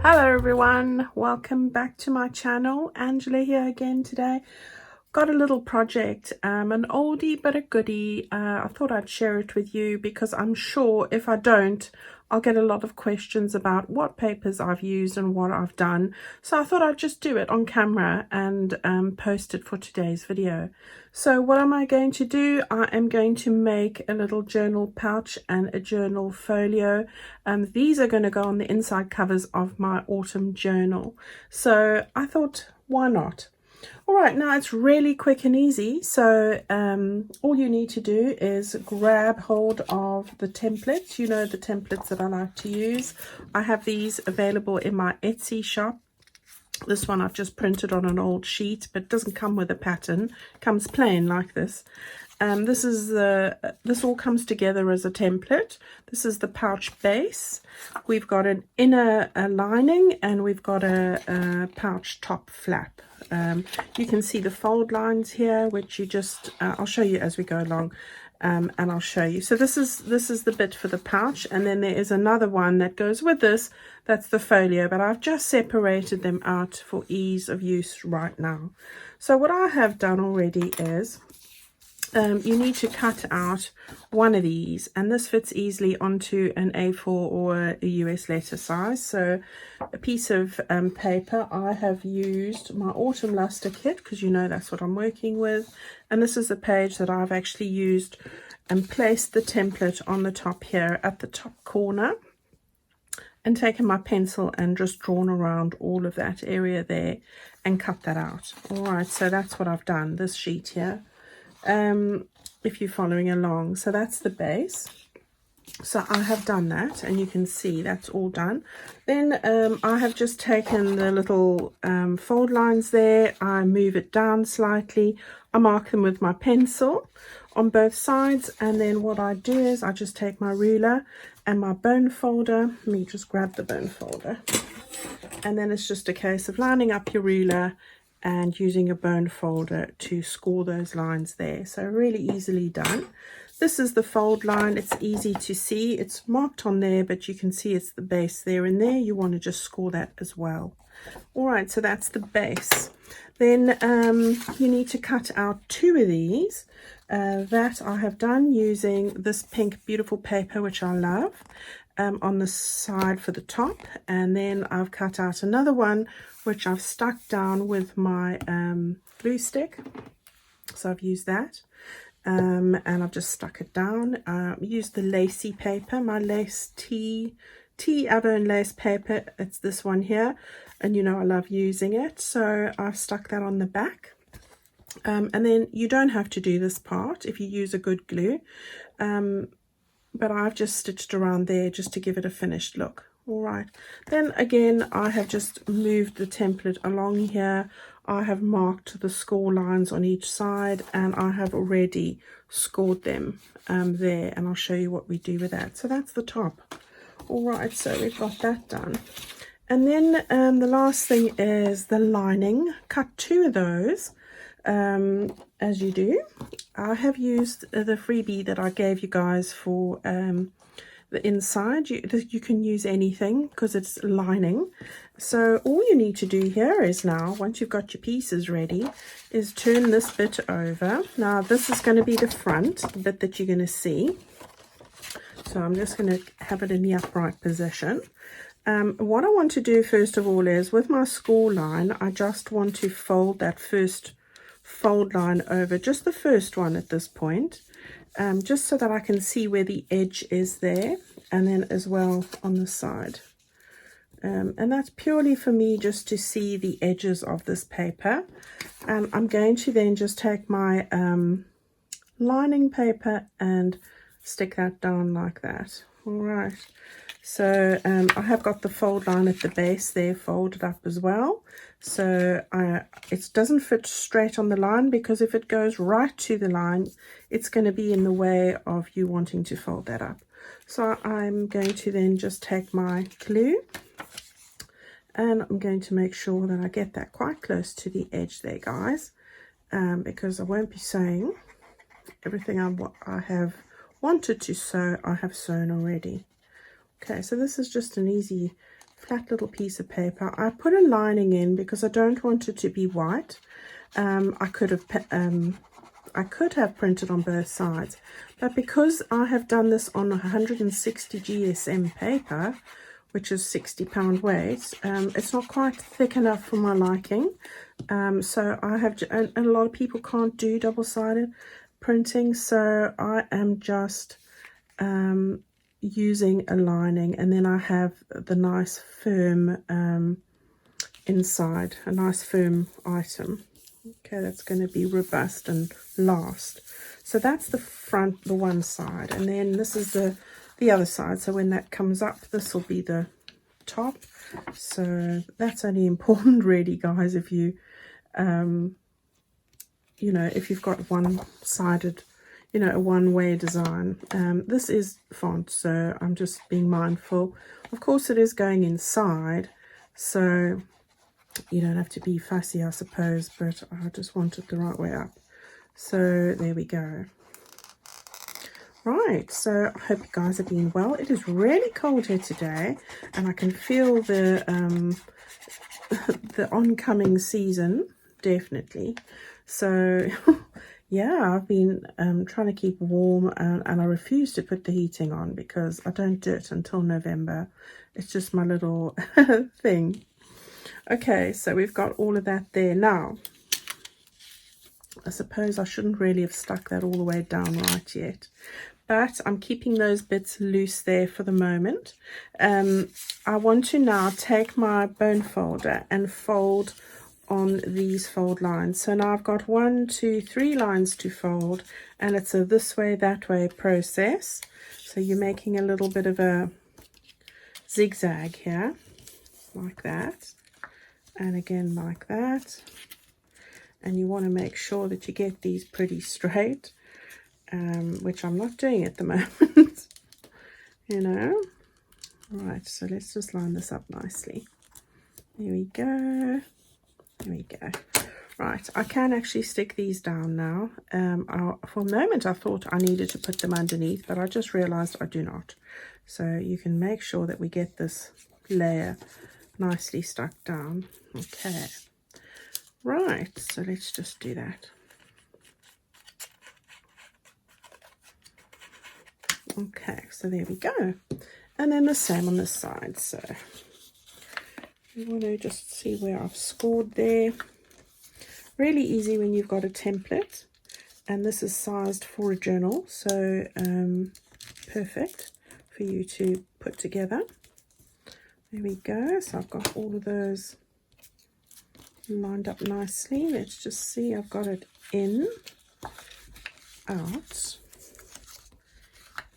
Hello everyone, welcome back to my channel. Angela here again today. Got a little project, an oldie but a goodie. I thought I'd share it with you because I'm sure if I don't, I'll get a lot of questions about what papers I've used and what I've done. So I thought I'd just do it on camera and post it for today's video. So what am I going to do? I am going to make a little journal pouch and a journal folio. These are going to go on the inside covers of my autumn journal. So I thought, why not? All right, now it's really quick and easy. So all you need to do is grab hold of the templates. You know, the templates that I like to use. I have these available in my Etsy shop. This one I've just printed on an old sheet, but it doesn't come with a pattern. It comes plain like this. This all comes together as a template. This is the pouch base. We've got an inner lining and we've got a pouch top flap. You can see the fold lines here, which you just I'll show you as we go along, and I'll show you. So this is the bit for the pouch, and then there is another one that goes with this. That's the folio, but I've just separated them out for ease of use right now. So what I have done already is you need to cut out one of these, and this fits easily onto an A4 or a US letter size. So a piece of paper, I have used my Autumn Lustre kit because you know that's what I'm working with, and this is the page that I've actually used and placed the template on the top here at the top corner, and taken my pencil and just drawn around all of that area there and cut that out. All right, so that's what I've done, this sheet here. If you're following along, so that's the base. So I have done that, and you can see that's all done. Then I have just taken the little fold lines there. I move it down slightly. I mark them with my pencil on both sides, and then what I do is I just take my ruler and my bone folder. Let me just grab the bone folder, and then it's just a case of lining up your ruler and using a bone folder to score those lines there. So really easily done. This is the fold line. It's easy to see. It's marked on there, but you can see it's the base there and there. You want to just score that as well. All right, so that's the base. Then you need to cut out two of these. That I have done using this pink beautiful paper, which I love, on the side for the top, and then I've cut out another one which I've stuck down with my glue stick. So I've used that, and I've just stuck it down. Used the lacy paper, my lace tea Avon lace paper. It's this one here, and you know I love using it, so I've stuck that on the back. And then you don't have to do this part if you use a good glue, but I've just stitched around there just to give it a finished look. All right, then again I have just moved the template along here. I have marked the score lines on each side, and I have already scored them there, and I'll show you what we do with that. So that's the top. All right, so we've got that done, and then the last thing is the lining. Cut two of those, as you do. I have used the freebie that I gave you guys for the inside. You can use anything because it's lining. So all you need to do here is now, once you've got your pieces ready, is turn this bit over. Now this is going to be the front bit that you're going to see. So I'm just going to have it in the upright position. What I want to do first of all is, with my score line, I just want to fold that first fold line over, just the first one at this point, just so that I can see where the edge is there, and then as well on the side. And that's purely for me just to see the edges of this paper. I'm going to then just take my lining paper and stick that down like that. All right, so I have got the fold line at the base there folded up as well, so it doesn't fit straight on the line, because if it goes right to the line, it's going to be in the way of you wanting to fold that up. So I'm going to then just take my glue, and I'm going to make sure that I get that quite close to the edge there, guys, because I won't be sewing everything I have wanted to sew. I have sewn already. Okay, so this is just an easy flat little piece of paper. I put a lining in because I don't want it to be white. I could have printed on both sides, but because I have done this on 160 GSM paper, which is 60-pound weight, it's not quite thick enough for my liking. So I have, and a lot of people can't do double-sided printing, so I am just using a lining, and then I have the nice firm inside, a nice firm item. Okay, that's going to be robust and last. So that's the front, the one side, and then this is the other side. So when that comes up, this will be the top. So that's only important really, guys, if you you know, if you've got one-sided, you know, a one-way design. This is font, so I'm just being mindful. Of course it is going inside, so you don't have to be fussy, I suppose, but I just want it the right way up. So there we go. Right, so I hope you guys are doing well. It is really cold here today, and I can feel the the oncoming season, definitely. So yeah, I've been trying to keep warm, and I refuse to put the heating on because I don't do it until November. It's just my little thing. Okay, so we've got all of that there. Now, I suppose I shouldn't really have stuck that all the way down right yet, but I'm keeping those bits loose there for the moment. I want to now take my bone folder and fold on these fold lines. So now I've got 1, 2, 3 lines to fold, and it's a this way, that way process. So you're making a little bit of a zigzag here, like that. And again like that, and you want to make sure that you get these pretty straight, which I'm not doing at the moment. You know. Right, so let's just line this up nicely. There we go, there we go. Right, I can actually stick these down now. For a moment I thought I needed to put them underneath, but I just realized I do not. So you can make sure that we get this layer nicely stuck down. Okay, right, so let's just do that. Okay, so there we go, and then the same on this side. So you want to just see where I've scored there. Really easy when you've got a template, and this is sized for a journal, so perfect for you to put together. There we go. So I've got all of those lined up nicely. Let's just see. I've got it in, out,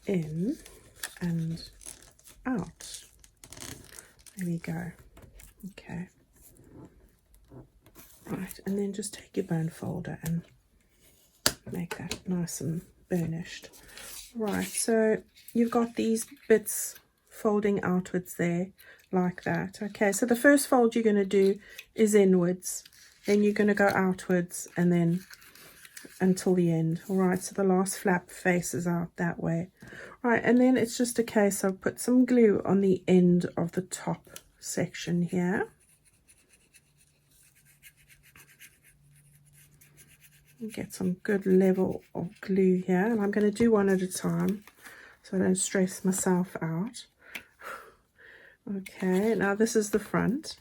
in, and out. There we go. Okay. Right, and then just take your bone folder and make that nice and burnished. Right, so you've got these bits folding outwards there, like that. Okay, so the first fold you're going to do is inwards, then you're going to go outwards, and then until the end. All right, so the last flap faces out that way. Right, and then it's just a case of put some glue on the end of the top section here. Get some good level of glue here, and I'm going to do one at a time so I don't stress myself out. Okay, now this is the front,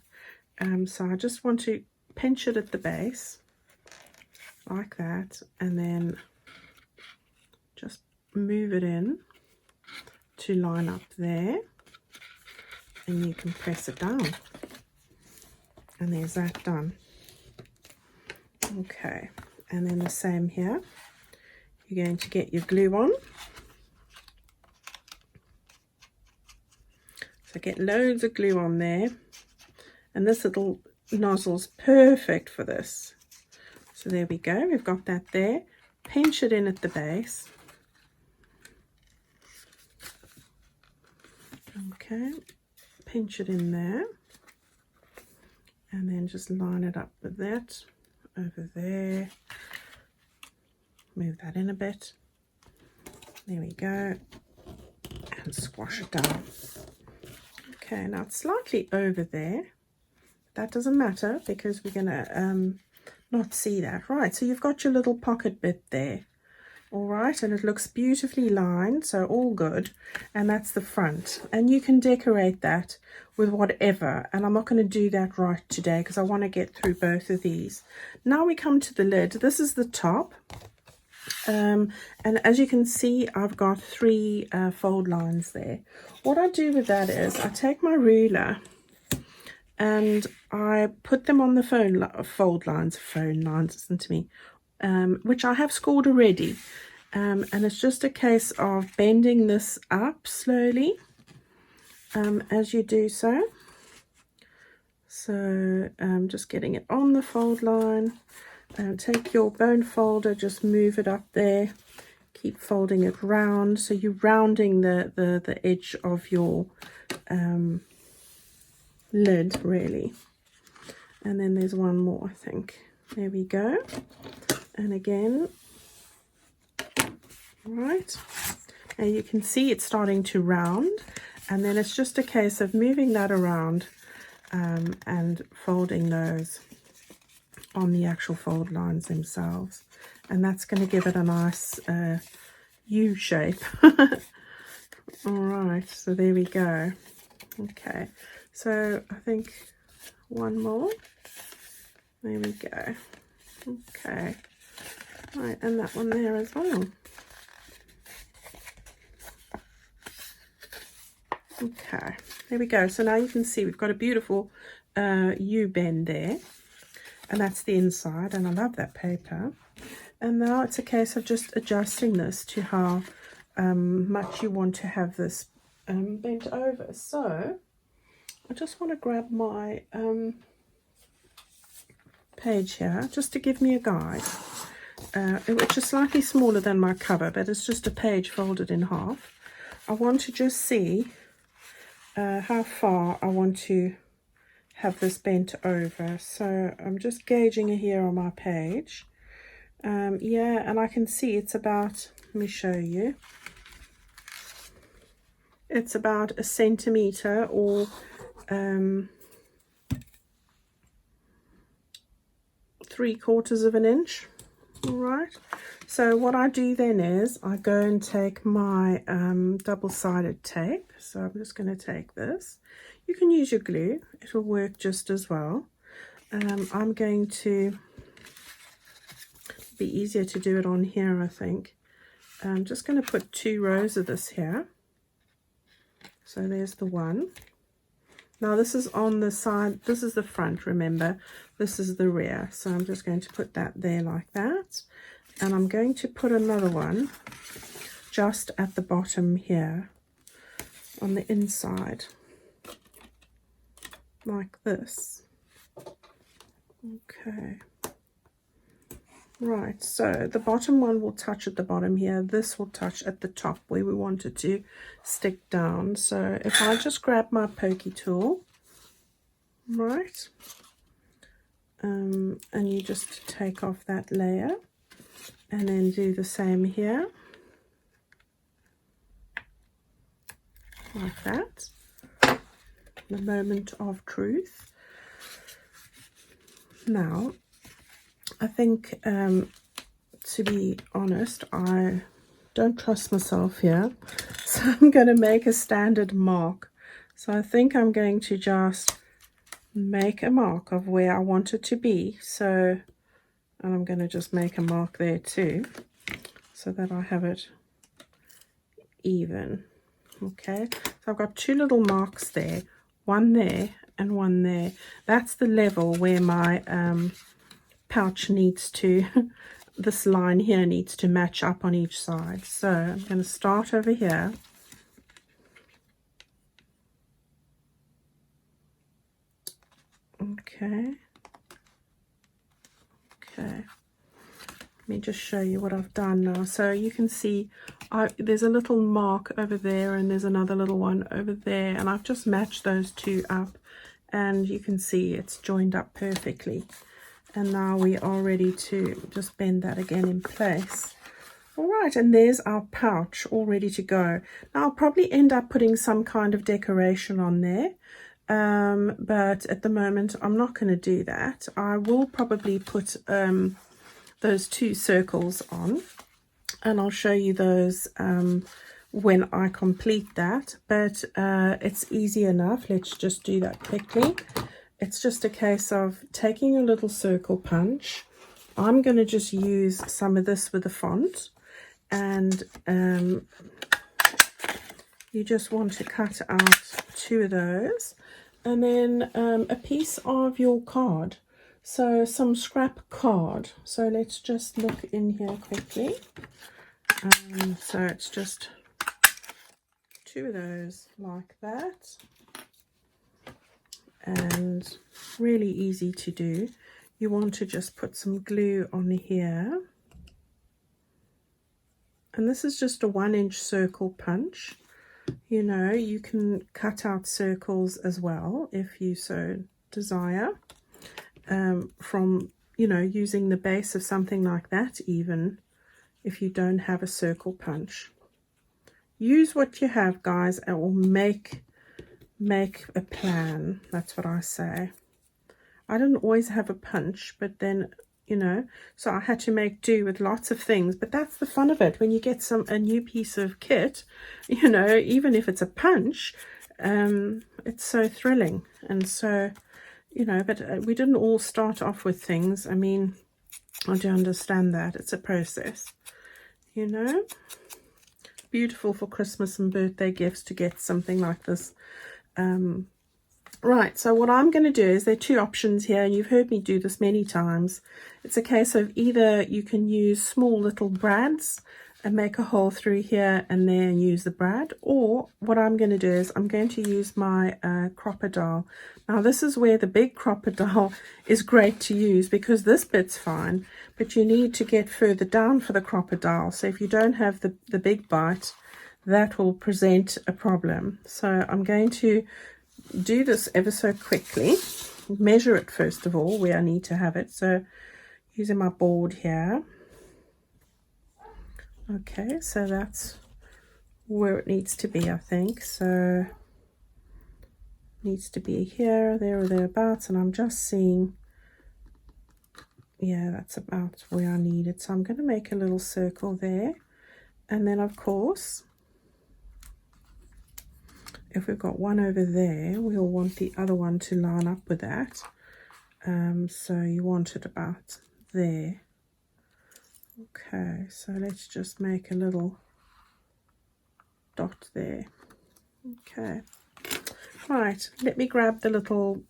so I just want to pinch it at the base like that, and then just move it in to line up there, and you can press it down, and there's that done. Okay, and then the same here. You're going to get your glue on. So get loads of glue on there, and this little nozzle's perfect for this. So there we go, we've got that there. Pinch it in at the base. Okay, pinch it in there, and then just line it up with that over there. Move that in a bit. There we go, and squash it down. Okay, now it's slightly over there. That doesn't matter because we're going to not see that. Right, so you've got your little pocket bit there. All right, and it looks beautifully lined, so all good. And that's the front. And you can decorate that with whatever. And I'm not going to do that right today because I want to get through both of these. Now we come to the lid. This is the top. And as you can see, I've got 3 fold lines there. What I do with that is I take my ruler and I put them on the fold lines, listen to me, which I have scored already. And it's just a case of bending this up slowly as you do so. So just getting it on the fold line. Take your bone folder, just move it up there. Keep folding it round. So you're rounding the edge of your lid, really. And then there's one more, I think. There we go. And again, right. Now you can see it's starting to round. And then it's just a case of moving that around and folding those on the actual fold lines themselves. And that's going to give it a nice U shape. All right, so there we go. Okay, so I think one more. There we go. Okay, right, and that one there as well. Okay, there we go. So now you can see we've got a beautiful U bend there, and that's the inside, and I love that paper. And now it's a case of just adjusting this to how much you want to have this bent over. So I just want to grab my page here just to give me a guide, which is slightly smaller than my cover, but it's just a page folded in half. I want to just see how far I want to have this bent over. So I'm just gauging it here on my page. Yeah, and I can see it's about, let me show you, it's about 1 centimeter or 3/4 of an inch. All right, so what I do then is I go and take my double-sided tape. So I'm just going to take this. You can use your glue, it'll work just as well. I'm going to be easier to do it on here, I think. I'm just going to put 2 rows of this here. So there's the one. Now this is on the side, this is the front, remember, this is the rear. So I'm just going to put that there like that. And I'm going to put another one just at the bottom here on the inside, like this. Okay. Right, so the bottom one will touch at the bottom here. This will touch at the top where we want it to stick down. So if I just grab my pokey tool, right, and you just take off that layer and then do the same here, like that. The moment of truth. Now, I think, to be honest, I don't trust myself here. So I'm going to make a standard mark. So I think I'm going to just make a mark of where I want it to be. So, and I'm going to just make a mark there too, so that I have it even. Okay, so I've got 2 little marks there, one there and one there. That's the level where my pouch needs to, this line here needs to match up on each side. So I'm going to start over here. Okay. Okay. Let me just show you what I've done now. So you can see there's a little mark over there and there's another little one over there, and I've just matched those 2 up, and you can see it's joined up perfectly. And now we are ready to just bend that again in place. All right, and there's our pouch all ready to go. Now I'll probably end up putting some kind of decoration on there, but at the moment I'm not going to do that. I will probably put those 2 circles on, and I'll show you those when I complete that, but it's easy enough. Let's just do that quickly. It's just a case of taking a little circle punch. I'm going to just use some of this with the font, and you just want to cut out 2 of those, and then a piece of your card, so some scrap card. So let's just look in here quickly. So it's just 2 of those like that, and really easy to do. You want to just put some glue on here, and this is just a 1-inch circle punch. You know, you can cut out circles as well if you so desire, from, you know, using the base of something like that. Even if you don't have a circle punch, use what you have, guys, or make a plan. That's what I say. I didn't always have a punch, but then, you know, so I had to make do with lots of things. But that's the fun of it. When you get a new piece of kit, you know, even if it's a punch, it's so thrilling. And so, you know, but we didn't all start off with things. I mean, I do understand that it's a process, you know. Beautiful for Christmas and birthday gifts to get something like this. Right, so what I'm going to do is, there are 2 options here, and you've heard me do this many times. It's a case of either you can use small little brads and make a hole through here and then use the brad, or what I'm going to do is I'm going to use my crocodile. Now this is where the big crocodile is great to use, because this bit's fine, but you need to get further down for the crocodile. So if you don't have the big bite, that will present a problem. So I'm going to do this ever so quickly. Measure it first of all where I need to have it. So using my board here. Okay, so that's where it needs to be, I think. So it needs to be here, there, or thereabouts, and I'm just seeing, yeah, that's about where I need it. So I'm going to make a little circle there, and then of course, if we've got one over there, we'll want the other one to line up with that. So you want it about there. Okay, so let's just make a little dot there. Okay, right, let me grab the little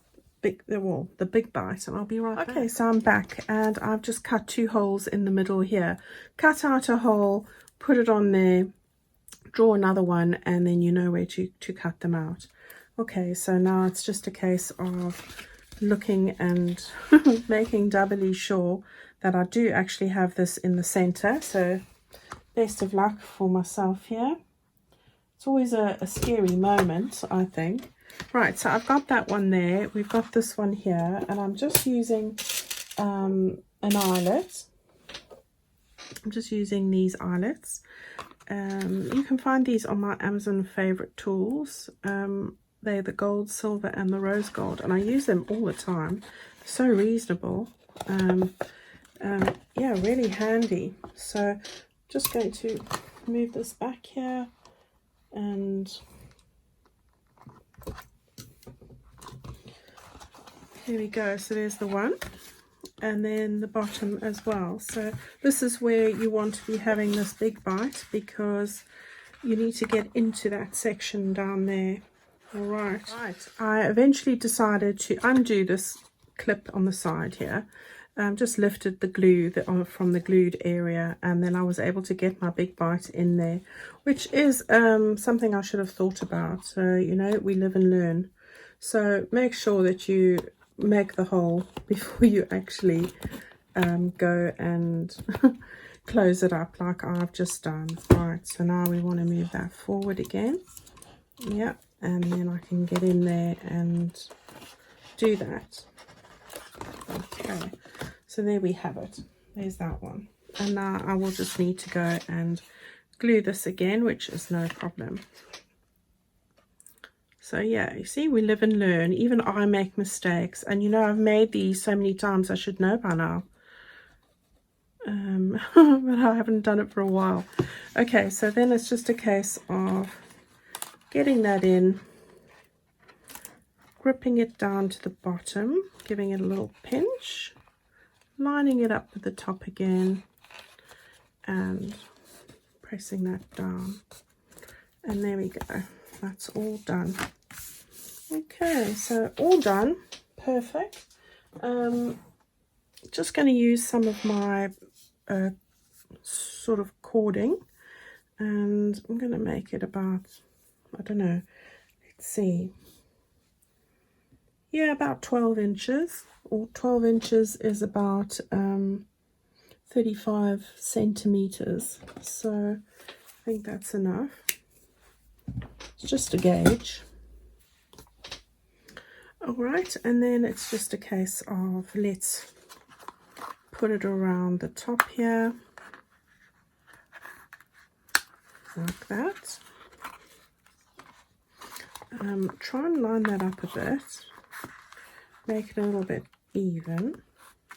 the big bite, and I'll be right back. Okay, so I'm back, and I've just cut 2 holes in the middle here. Cut out a hole, put it on there, draw another one, and then you know where to cut them out. Okay, so now it's just a case of looking and making doubly sure that I do actually have this in the center. So best of luck for myself here. It's always a scary moment, I think. Right, so I've got that one there. We've got this one here, and I'm just using an eyelet. I'm just using these eyelets. You can find these on my Amazon favorite tools. They're the gold, silver, and the rose gold, and I use them all the time. So reasonable. Yeah, really handy. So just going to move this back here, and here we go. So there's the one, and then the bottom as well. So this is where you want to be having this big bite, because you need to get into that section down there. All right. I eventually decided to undo this clip on the side here. Just lifted the glue from the glued area, and then I was able to get my big bite in there, which is something I should have thought about. So, you know, we live and learn. So make sure that you make the hole before you actually go and close it up like I've just done. Right, so now we want to move that forward again. Yeah, and then I can get in there and do that. Okay, so there we have it. There's that one. And now I will just need to go and glue this again, which is no problem. So yeah, you see, we live and learn. Even I make mistakes, and you know, I've made these so many times, I should know by now. But I haven't done it for a while. Okay, so then it's just a case of getting that in, gripping it down to the bottom, giving it a little pinch, lining it up with the top again, and pressing that down. And there we go. That's all done. Okay, so all done. Perfect. Just going to use some of my sort of cording, and I'm going to make it about, I don't know, let's see, yeah, about 12 inches, or 12 inches is about 35 centimeters, so I think that's enough. It's just a gauge. All right, and then it's just a case of, let's put it around the top here, like that. Try and line that up a bit, make it a little bit even.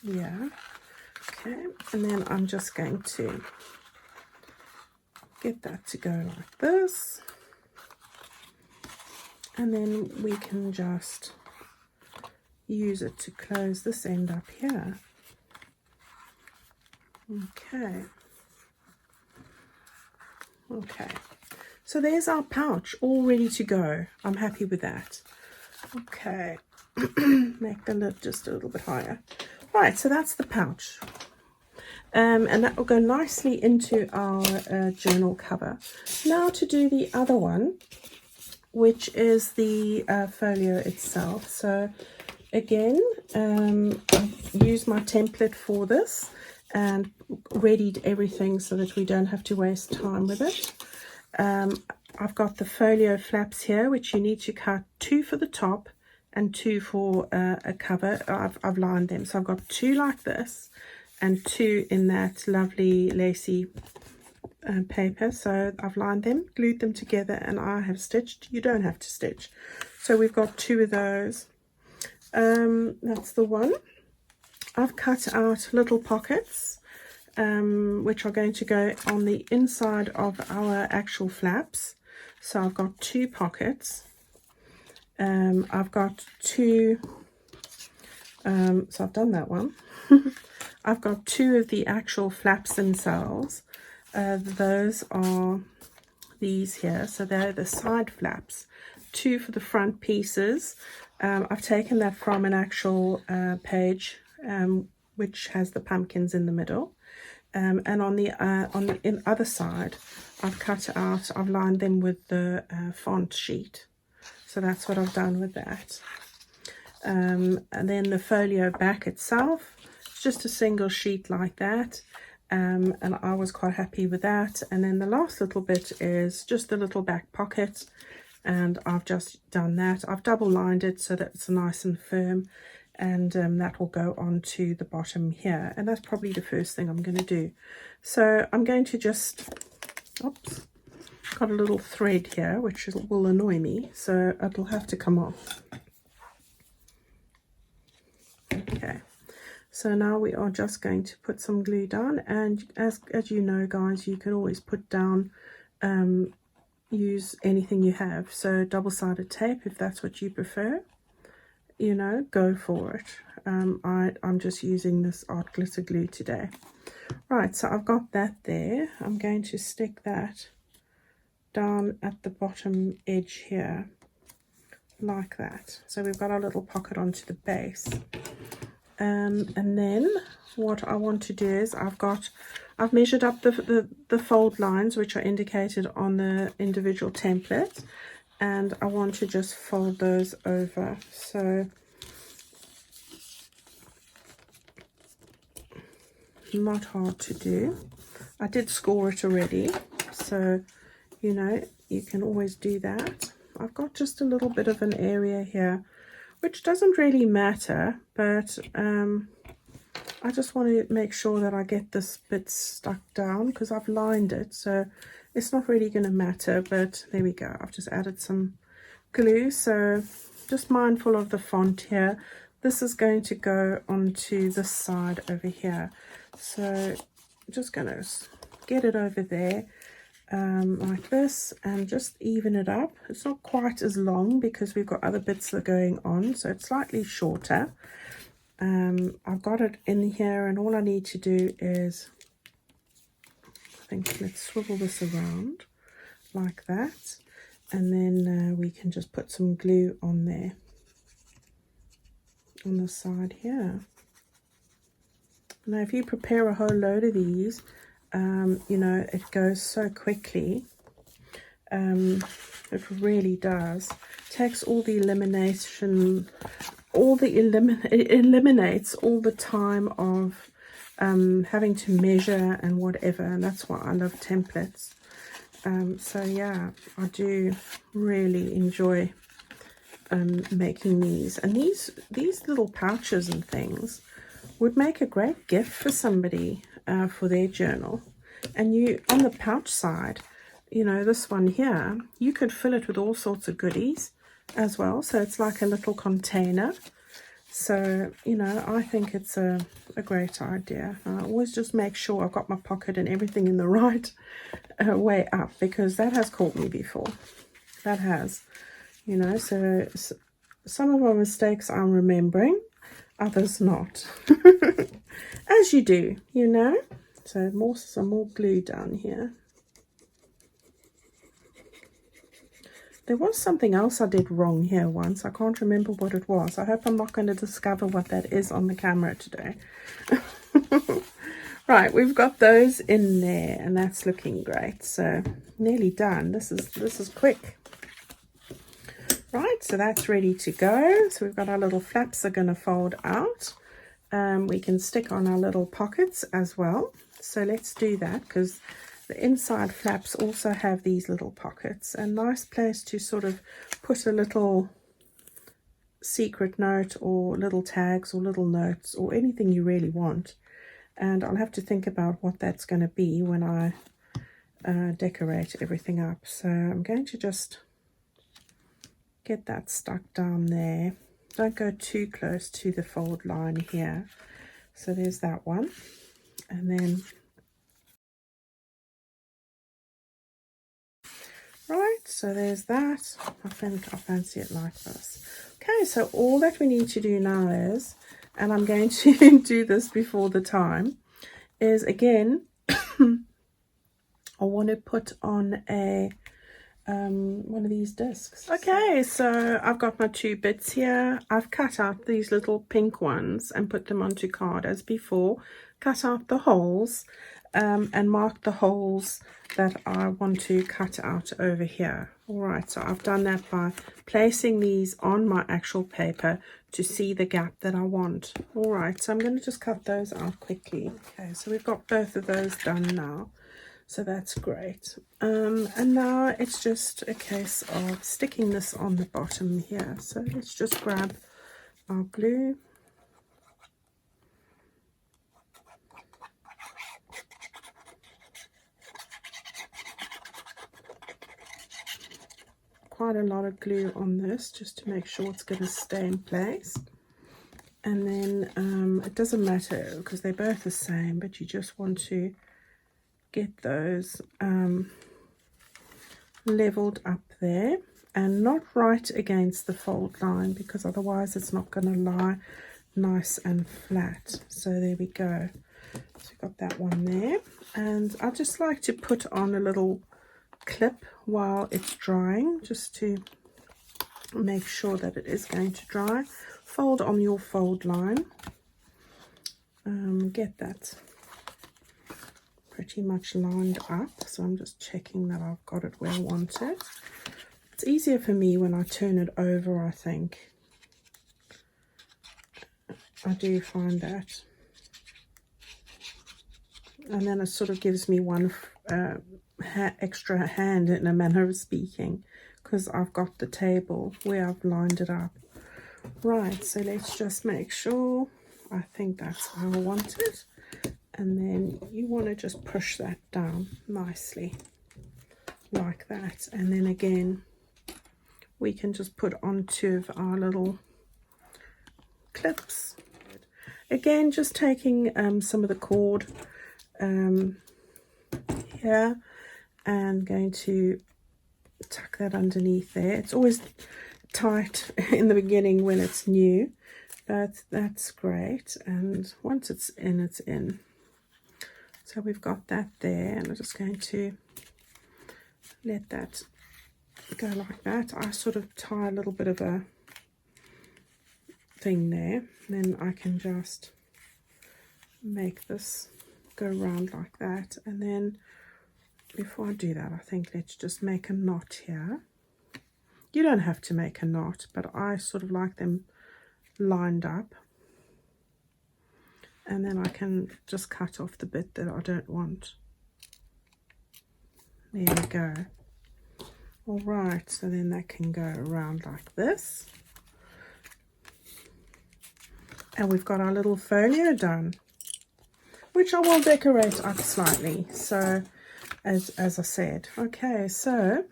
Yeah, okay, and then I'm just going to get that to go like this, and then we can just use it to close this end up here. Okay, so there's our pouch all ready to go. I'm happy with that. Okay, make the lid just a little bit higher. Right, so that's the pouch, and that will go nicely into our journal cover. Now to do the other one, which is the folio itself. So again, I've used my template for this and readied everything so that we don't have to waste time with it. I've got the folio flaps here, which you need to cut 2 for the top and 2 for a cover. I've lined them, so I've got 2 like this and 2 in that lovely lacy paper. So I've lined them, glued them together, and I have stitched. You don't have to stitch. So we've got 2 of those. That's the one. I've cut out little pockets, which are going to go on the inside of our actual flaps. So I've got 2 pockets. I've got 2, so I've done that one. I've got 2 of the actual flaps themselves. Those are these here, so they're the side flaps. 2 for the front pieces. I've taken that from an actual page, which has the pumpkins in the middle, and on the other side, I've cut out, I've lined them with the font sheet. So that's what I've done with that. And then the folio back itself, it's just a single sheet like that, and I was quite happy with that. And then the last little bit is just the little back pocket, and I've just done that. I've double lined it so that it's nice and firm, and that will go on to the bottom here, and that's probably the first thing I'm going to do. So I'm going to just, oops, got a little thread here which will annoy me, so it'll have to come off. Okay, so now we are just going to put some glue down, and as you know, guys, you can always put down, use anything you have. So double-sided tape, if that's what you prefer, you know, go for it. I'm just using this art glitter glue today. Right, so I've got that there. I'm going to stick that down at the bottom edge here, like that. So we've got our little pocket onto the base. And then what I want to do is I've measured up the fold lines, which are indicated on the individual template, and I want to just fold those over. So not hard to do. I did score it already, so you know, you can always do that. I've got just a little bit of an area here, which doesn't really matter, but I just want to make sure that I get this bit stuck down because I've lined it, so it's not really going to matter. But there we go. I've just added some glue, so just mindful of the font here. This is going to go onto this side over here, so I'm just going to get it over there like this and just even it up. It's not quite as long because we've got other bits that are going on, so it's slightly shorter. I've got it in here, and all I need to do is, I think, let's swivel this around like that, and then we can just put some glue on there on the side here. Now if you prepare a whole load of these, you know, it goes so quickly. It really does. It takes all the elimination, it eliminates all the time of having to measure and whatever, and that's why I love templates. So yeah, I do really enjoy making these, and these little pouches and things would make a great gift for somebody for their journal. And you, on the pouch side, you know, this one here, you could fill it with all sorts of goodies as well, so it's like a little container. So, you know, I think it's a great idea. I always just make sure I've got my pocket and everything in the right way up, because that has caught me before. That has, you know, so some of my mistakes I'm remembering, others not. As you do, you know. So some more glue down here. There was something else I did wrong here once. I can't remember what it was. I hope I'm not going to discover what that is on the camera today. Right, we've got those in there, and that's looking great. So nearly done. This is quick. Right, so that's ready to go. So we've got our little flaps are going to fold out. We can stick on our little pockets as well. So let's do that, because the inside flaps also have these little pockets. A nice place to sort of put a little secret note or little tags or little notes or anything you really want. And I'll have to think about what that's going to be when I decorate everything up. So I'm going to just get that stuck down there. Don't go too close to the fold line here. So there's that one. And then, right, so there's that. I think I fancy it like this. Okay, so all that we need to do now is, and I'm going to do this before the time, is again, I want to put on a one of these discs. Okay, so I've got my 2 bits here. I've cut out these little pink ones and put them onto card as before. Cut out the holes and marked the holes that I want to cut out over here. All right, so I've done that by placing these on my actual paper to see the gap that I want. All right, so I'm going to just cut those out quickly. Okay, so we've got both of those done now. So that's great. And now it's just a case of sticking this on the bottom here. So let's just grab our glue. Quite a lot of glue on this just to make sure it's going to stay in place. And then it doesn't matter because they're both the same, but you just want to get those leveled up there and not right against the fold line, because otherwise it's not going to lie nice and flat. So there we go. So we've got that one there, and I just like to put on a little clip while it's drying just to make sure that it is going to dry. Fold on your fold line, get that pretty much lined up. So I'm just checking that I've got it where I want it. It's easier for me when I turn it over, I think. I do find that. And then it sort of gives me one extra hand in a manner of speaking, because I've got the table where I've lined it up. Right, so let's just make sure I think that's how I want it. And then you want to just push that down nicely like that. And then again, we can just put on two of our little clips. Again, just taking some of the cord here and going to tuck that underneath there. It's always tight in the beginning when it's new, but that's great. And once it's in, it's in. So we've got that there, and I'm just going to let that go like that. I sort of tie a little bit of a thing there, then I can just make this go around like that. And then before I do that, I think let's just make a knot here. You don't have to make a knot, but I sort of like them lined up, and then I can just cut off the bit that I don't want. There we go. All right, so then that can go around like this. And we've got our little folio done, which I will decorate up slightly. So as I said, okay, so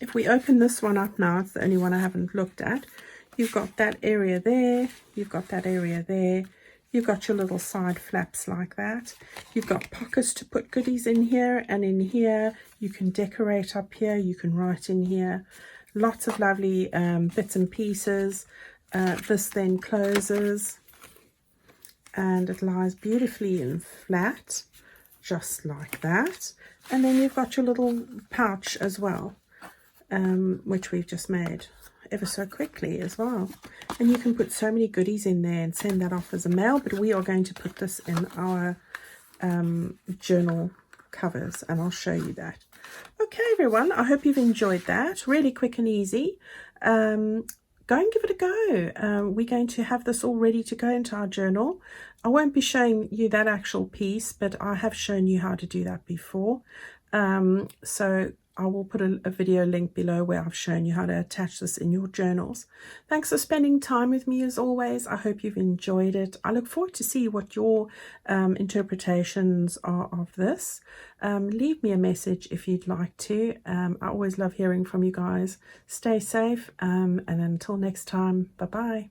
if we open this one up now, it's the only one I haven't looked at. You've got that area there, you've got that area there, you've got your little side flaps like that. You've got pockets to put goodies in here, and in here you can decorate up here, you can write in here. Lots of lovely bits and pieces. This then closes and it lies beautifully in flat, just like that. And then you've got your little pouch as well, which we've just made ever so quickly as well. And you can put so many goodies in there and send that off as a mail, but we are going to put this in our journal covers, and I'll show you that. Okay everyone, I hope you've enjoyed that. Really quick and easy. Go and give it a go. We're going to have this all ready to go into our journal. I won't be showing you that actual piece, but I have shown you how to do that before. So I will put a video link below where I've shown you how to attach this in your journals. Thanks for spending time with me as always. I hope you've enjoyed it. I look forward to see what your interpretations are of this. Leave me a message if you'd like to. I always love hearing from you guys. Stay safe, and until next time, bye-bye.